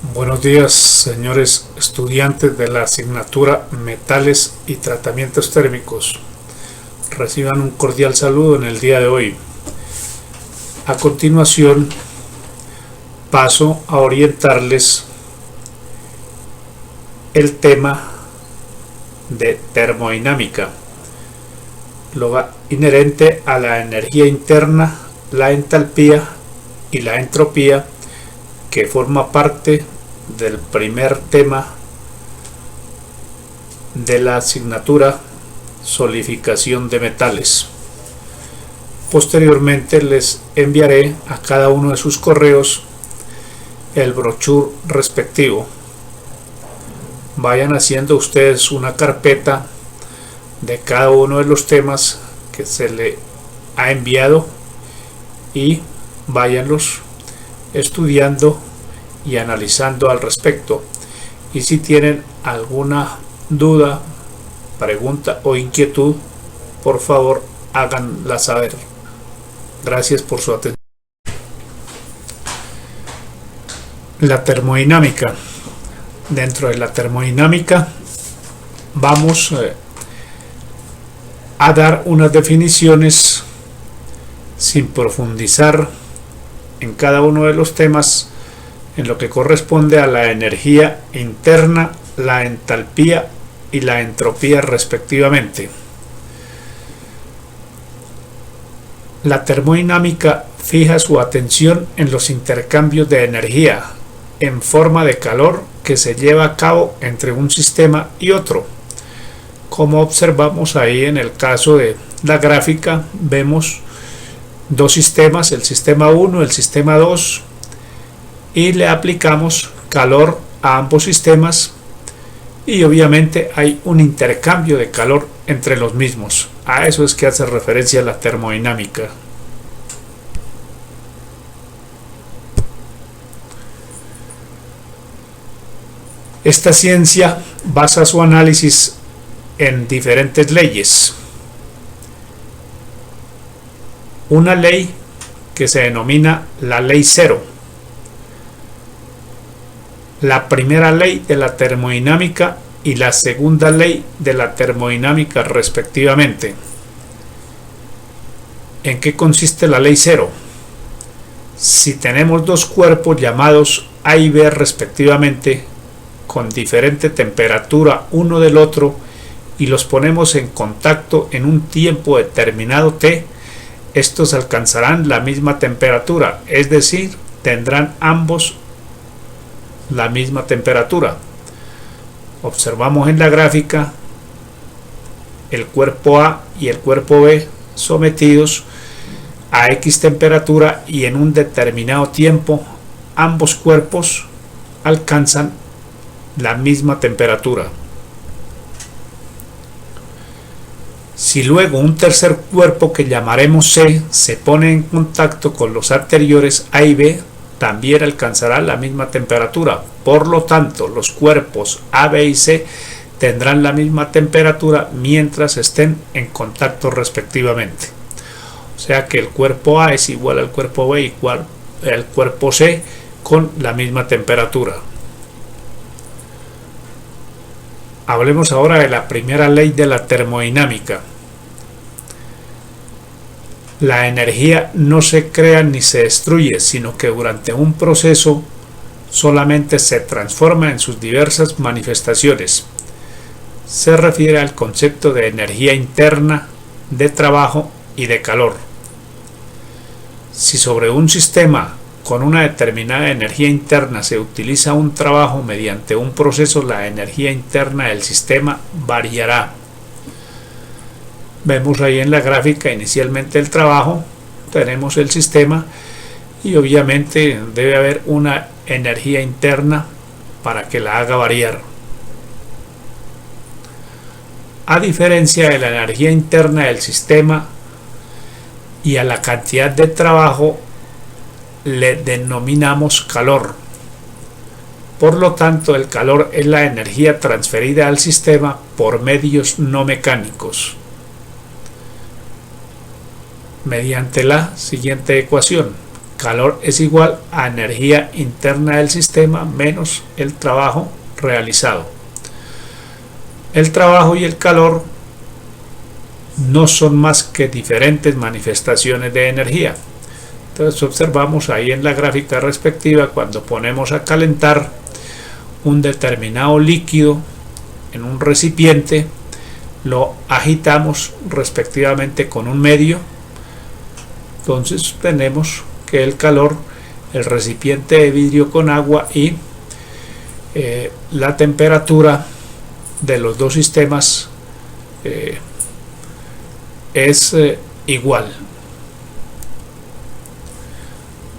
Buenos días, señores estudiantes de la asignatura Metales y Tratamientos Térmicos. Reciban un cordial saludo en el día de hoy. A continuación, paso a orientarles el tema de termodinámica, lo inherente a la energía interna, la entalpía y la entropía, que forma parte del primer tema de la asignatura Solidificación de metales. Posteriormente les enviaré a cada uno de sus correos el brochure respectivo. Vayan haciendo ustedes una carpeta de cada uno de los temas que se le ha enviado y váyanlos estudiando y analizando al respecto. Y si tienen alguna duda, pregunta o inquietud, por favor háganla saber. Gracias por su atención. La termodinámica. Dentro de la termodinámica vamos a dar unas definiciones sin profundizar en cada uno de los temas en lo que corresponde a la energía interna, la entalpía y la entropía respectivamente. La termodinámica fija su atención en los intercambios de energía en forma de calor que se lleva a cabo entre un sistema y otro. Como observamos ahí en el caso de la gráfica, vemos dos sistemas, el sistema 1, el sistema 2, y le aplicamos calor a ambos sistemas y obviamente hay un intercambio de calor entre los mismos. A eso es que hace referencia la termodinámica. Esta ciencia basa su análisis en diferentes leyes. Una ley que se denomina la ley cero. La primera ley de la termodinámica y la segunda ley de la termodinámica respectivamente. ¿En qué consiste la ley cero? Si tenemos dos cuerpos llamados A y B respectivamente, con diferente temperatura uno del otro, y los ponemos en contacto en un tiempo determinado t, estos alcanzarán la misma temperatura, es decir, tendrán ambos la misma temperatura. Observamos en la gráfica el cuerpo A y el cuerpo B sometidos a X temperatura, y en un determinado tiempo ambos cuerpos alcanzan la misma temperatura. Si luego un tercer cuerpo que llamaremos C se pone en contacto con los anteriores A y B, también alcanzará la misma temperatura. Por lo tanto, los cuerpos A, B y C tendrán la misma temperatura mientras estén en contacto respectivamente. O sea que el cuerpo A es igual al cuerpo B igual al cuerpo C con la misma temperatura. Hablemos ahora de la primera ley de la termodinámica. La energía no se crea ni se destruye, sino que durante un proceso solamente se transforma en sus diversas manifestaciones. Se refiere al concepto de energía interna, de trabajo y de calor. Si sobre un sistema con una determinada energía interna se utiliza un trabajo mediante un proceso, la energía interna del sistema variará. Vemos ahí en la gráfica inicialmente el trabajo, tenemos el sistema y obviamente debe haber una energía interna para que la haga variar. A diferencia de la energía interna del sistema y a la cantidad de trabajo le denominamos calor. Por lo tanto, el calor es la energía transferida al sistema por medios no mecánicos, mediante la siguiente ecuación: calor es igual a energía interna del sistema menos el trabajo realizado. El trabajo y el calor no son más que diferentes manifestaciones de energía. Entonces observamos ahí en la gráfica respectiva, cuando ponemos a calentar un determinado líquido en un recipiente, lo agitamos respectivamente con un medio. Entonces tenemos que el calor, el recipiente de vidrio con agua y la temperatura de los dos sistemas es igual.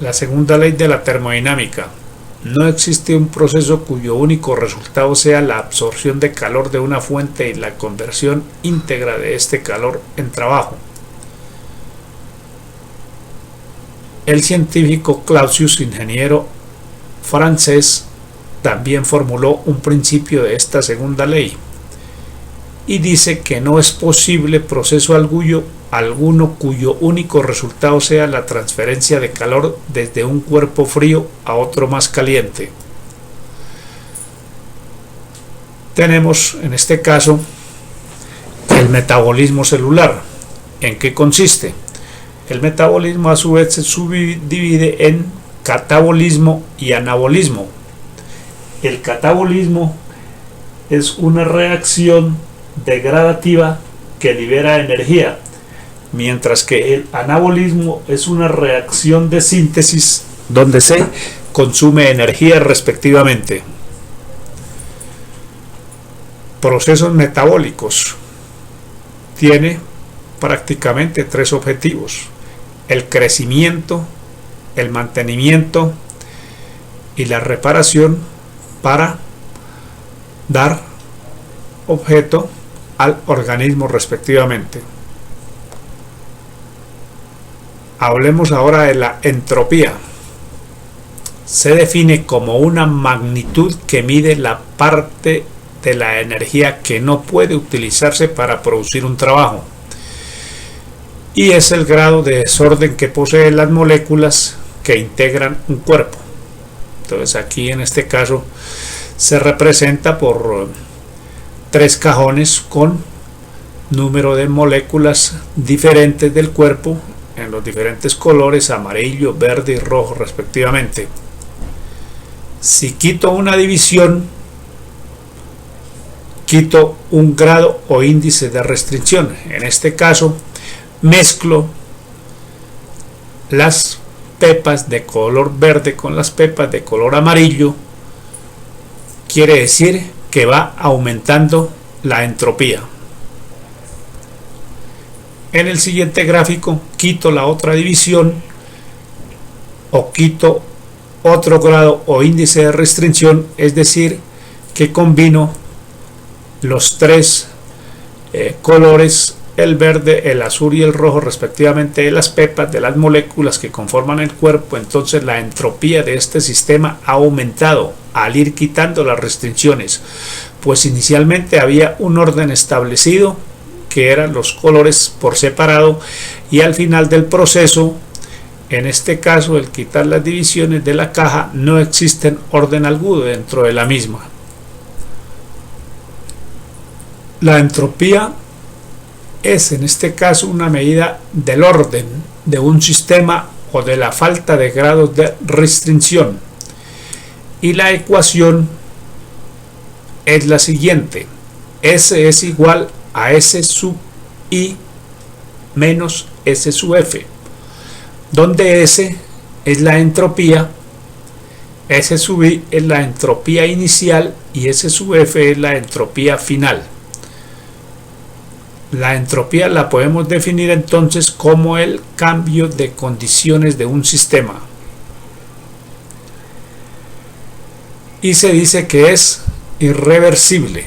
La segunda ley de la termodinámica: no existe un proceso cuyo único resultado sea la absorción de calor de una fuente y la conversión íntegra de este calor en trabajo. El científico Clausius, ingeniero francés, también formuló un principio de esta segunda ley y dice que no es posible proceso alguno cuyo único resultado sea la transferencia de calor desde un cuerpo frío a otro más caliente. Tenemos en este caso el metabolismo celular. ¿En qué consiste? El metabolismo a su vez se subdivide en catabolismo y anabolismo. El catabolismo es una reacción degradativa que libera energía, mientras que el anabolismo es una reacción de síntesis donde se consume energía respectivamente. Procesos metabólicos tiene prácticamente tres objetivos: el crecimiento, el mantenimiento y la reparación, para dar objeto al organismo respectivamente. Hablemos ahora de la entropía. Se define como una magnitud que mide la parte de la energía que no puede utilizarse para producir un trabajo, y es el grado de desorden que poseen las moléculas que integran un cuerpo. Entonces aquí en este caso se representa por tres cajones con número de moléculas diferentes del cuerpo en los diferentes colores amarillo, verde y rojo respectivamente. Si quito una división, quito un grado o índice de restricción. En este caso mezclo las pepas de color verde con las pepas de color amarillo. Quiere decir que va aumentando la entropía. En el siguiente gráfico quito la otra división o quito otro grado o índice de restricción, es decir, que combino los tres colores, el verde, el azul y el rojo respectivamente, de las pepas de las moléculas que conforman el cuerpo. Entonces la entropía de este sistema ha aumentado al ir quitando las restricciones, pues inicialmente había un orden establecido que eran los colores por separado, y al final del proceso, en este caso el quitar las divisiones de la caja, no existen orden alguno dentro de la misma. La entropía es en este caso una medida del orden de un sistema o de la falta de grados de restricción, y la ecuación es la siguiente: S es igual a S sub I menos S sub F, donde S es la entropía, S sub I es la entropía inicial y S sub F es la entropía final. La entropía la podemos definir entonces como el cambio de condiciones de un sistema, y se dice que es irreversible,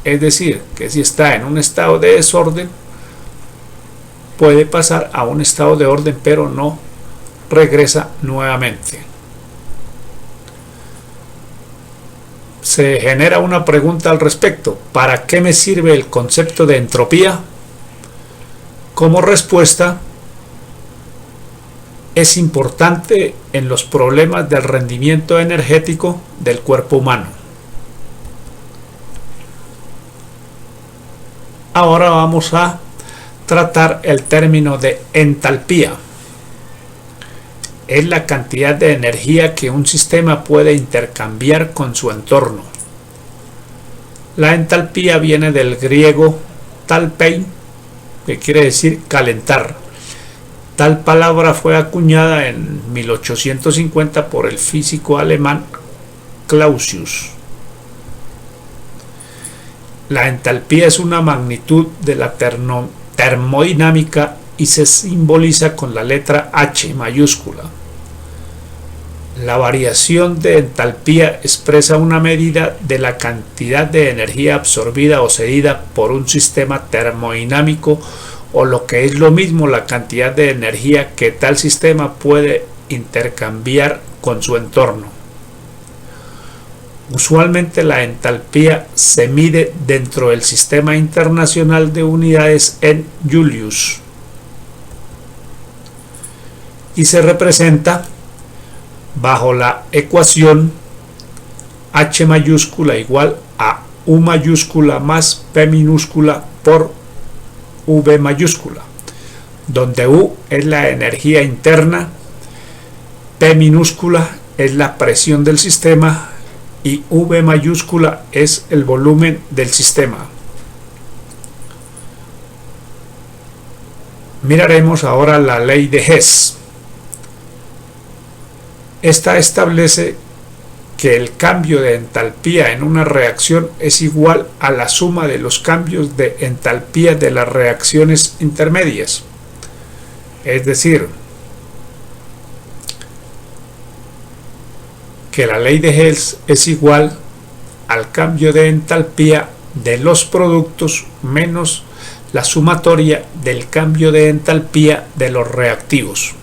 es decir, que si está en un estado de desorden puede pasar a un estado de orden, pero no regresa nuevamente. Se genera una pregunta al respecto: ¿para qué me sirve el concepto de entropía? Como respuesta, es importante en los problemas del rendimiento energético del cuerpo humano. Ahora vamos a tratar el término de entalpía. Es la cantidad de energía que un sistema puede intercambiar con su entorno. La entalpía viene del griego talpein, que quiere decir calentar. Tal palabra fue acuñada en 1850 por el físico alemán Clausius. La entalpía es una magnitud de la termodinámica y se simboliza con la letra H mayúscula. La variación de entalpía expresa una medida de la cantidad de energía absorbida o cedida por un sistema termodinámico, o lo que es lo mismo, la cantidad de energía que tal sistema puede intercambiar con su entorno. Usualmente la entalpía se mide dentro del Sistema Internacional de Unidades en Julius y se representa bajo la ecuación H mayúscula igual a U mayúscula más P minúscula por V mayúscula, donde U es la energía interna, P minúscula es la presión del sistema y V mayúscula es el volumen del sistema. Miraremos ahora la ley de Hess. Esta establece que el cambio de entalpía en una reacción es igual a la suma de los cambios de entalpía de las reacciones intermedias. Es decir, que la ley de Hess es igual al cambio de entalpía de los productos menos la sumatoria del cambio de entalpía de los reactivos.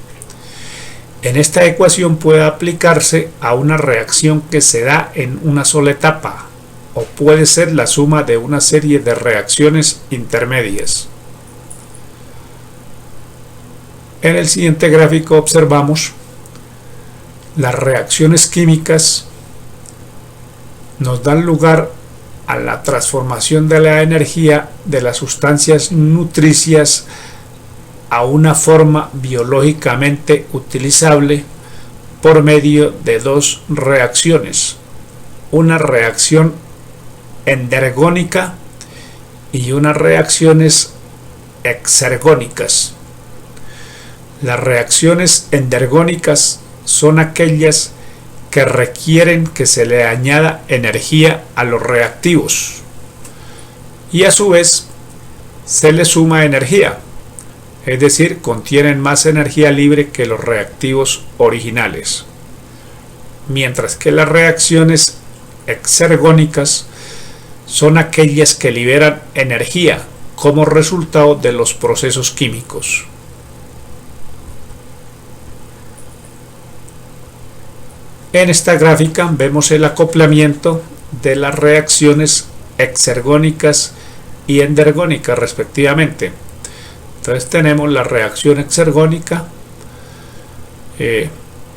En esta ecuación puede aplicarse a una reacción que se da en una sola etapa, o puede ser la suma de una serie de reacciones intermedias. En el siguiente gráfico observamos las reacciones químicas nos dan lugar a la transformación de la energía de las sustancias nutricias a una forma biológicamente utilizable por medio de dos reacciones, una reacción endergónica y unas reacciones exergónicas. Las reacciones endergónicas son aquellas que requieren que se le añada energía a los reactivos y a su vez se le suma energía, es decir, contienen más energía libre que los reactivos originales, mientras que las reacciones exergónicas son aquellas que liberan energía como resultado de los procesos químicos. En esta gráfica vemos el acoplamiento de las reacciones exergónicas y endergónicas respectivamente. Entonces tenemos la reacción exergónica,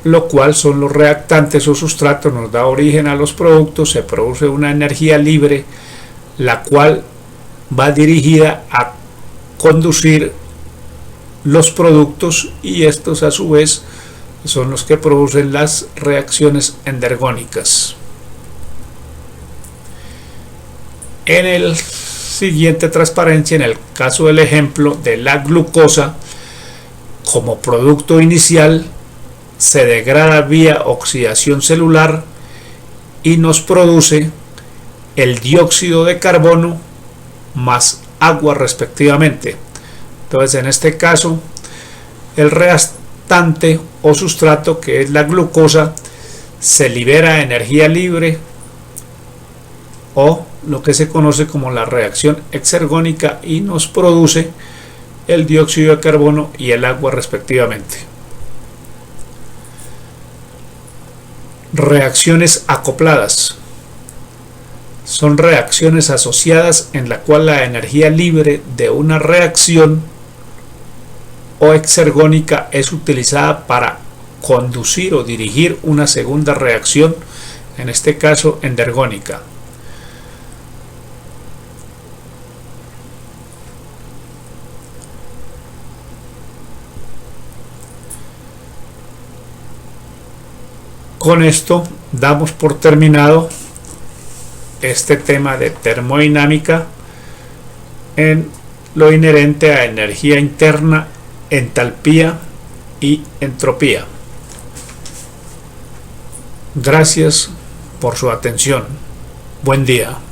lo cual son los reactantes o sustratos, nos da origen a los productos, se produce una energía libre, la cual va dirigida a conducir los productos y estos a su vez son los que producen las reacciones endergónicas. En el siguiente transparencia, en el caso del ejemplo de la glucosa, como producto inicial se degrada vía oxidación celular y nos produce el dióxido de carbono más agua respectivamente. Entonces en este caso el reactante o sustrato, que es la glucosa, se libera energía libre o lo que se conoce como la reacción exergónica y nos produce el dióxido de carbono y el agua respectivamente. Reacciones acopladas son reacciones asociadas en la cual la energía libre de una reacción o exergónica es utilizada para conducir o dirigir una segunda reacción, en este caso endergónica. Con esto damos por terminado este tema de termodinámica en lo inherente a energía interna, entalpía y entropía. Gracias por su atención. Buen día.